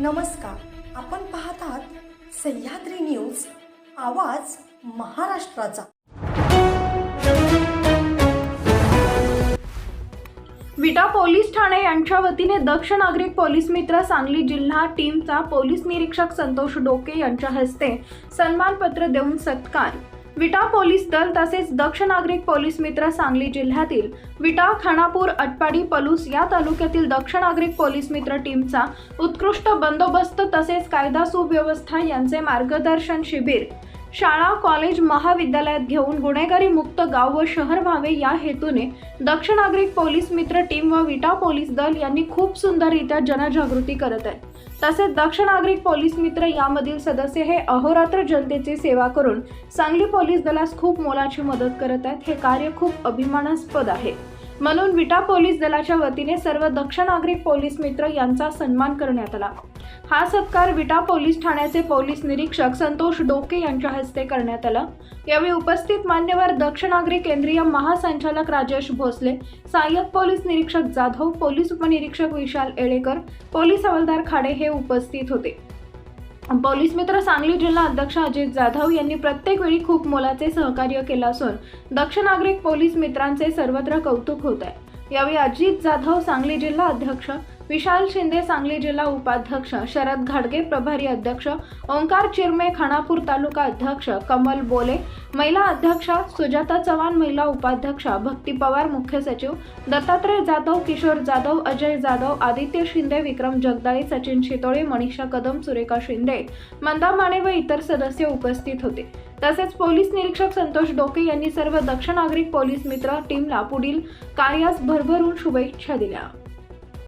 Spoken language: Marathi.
नमस्कार, आपण पाहत आहात सह्याद्री न्यूज, आवाज महाराष्ट्राचा। विटा पोलीस ठाणे यांच्या वतीने दक्ष नागरिक पोलीस मित्र सांगली जिल्हा टीमचा पोलीस निरीक्षक संतोष डोके यांच्या हस्ते सन्मानपत्र देऊन सत्कार। विटा पोलीस दल तसेच दक्ष नागरिक पोलीस मित्र सांगली जिल्ह्यातील विटा, खानापूर, अटपाडी, पलूस या तालुक्यातील दक्ष नागरिक पोलीस मित्र टीमचा उत्कृष्ट बंदोबस्त तसेच कायदा सुव्यवस्था यांचे मार्गदर्शन शिबिर शाळा, कॉलेज, महाविद्यालयात घेऊन गुन्हेगारी मुक्त गाव व शहर व्हावे या हेतूने दक्ष नागरिक पोलीस मित्र टीम व विटा पोलीस दल यांनी खूप सुंदररित्या जनजागृती करत आहे। तसेच दक्ष नागरिक पोलीस मित्र यामधील सदस्य हे अहोरात्र जनतेची सेवा करून सांगली पोलीस दलास खूप मोलाची मदत करत आहेत। हे कार्य खूप अभिमानास्पद आहे, म्हणून विटा पोलीस दलाच्या वतीने सर्व दक्ष नागरिक पोलीस मित्र यांचा सन्मान करण्यात आला। हा सत्कार विटा पोलीस ठाण्याचे पोलीस निरीक्षक संतोष डोके यांच्या हस्ते करण्यात आला। यावेळी उपस्थित मान्यवर दक्ष नागरिक केंद्रीय महासंचालक राजेश भोसले, सहाय्यक पोलीस निरीक्षक जाधव, पोलीस उपनिरीक्षक विशाल येळेकर, पोलीस हवालदार खाडे हे उपस्थित होते। पोलीस मित्र सांगली जिल्हा अध्यक्ष अजित जाधव यांनी प्रत्येक वेळी खूप मोलाचे सहकार्य केले असून दक्ष नागरिक पोलीस मित्रांचे सर्वत्र कौतुक होत आहे। यावेळी अजित जाधव सांगली जिल्हा अध्यक्ष, विशाल शिंदे सांगली जिल्हा उपाध्यक्ष, शरद घाडगे प्रभारी अध्यक्ष, ओंकार चिरमे खानापूर तालुका अध्यक्ष, कमल बोले महिला अध्यक्षा, सुजाता चव्हाण महिला उपाध्यक्षा, भक्ती पवार मुख्य सचिव, दत्तात्रय जाधव, किशोर जाधव, अजय जाधव, आदित्य शिंदे, विक्रम जगदाळे, सचिन शितोळे, मनीषा कदम, सुरेखा शिंदे, मंदा माने व इतर सदस्य उपस्थित होते। तसेच पोलीस निरीक्षक संतोष डोके यांनी सर्व दक्ष नागरिक पोलीस मित्र टीमला पुढील कार्यास भरभरून शुभेच्छा दिल्या।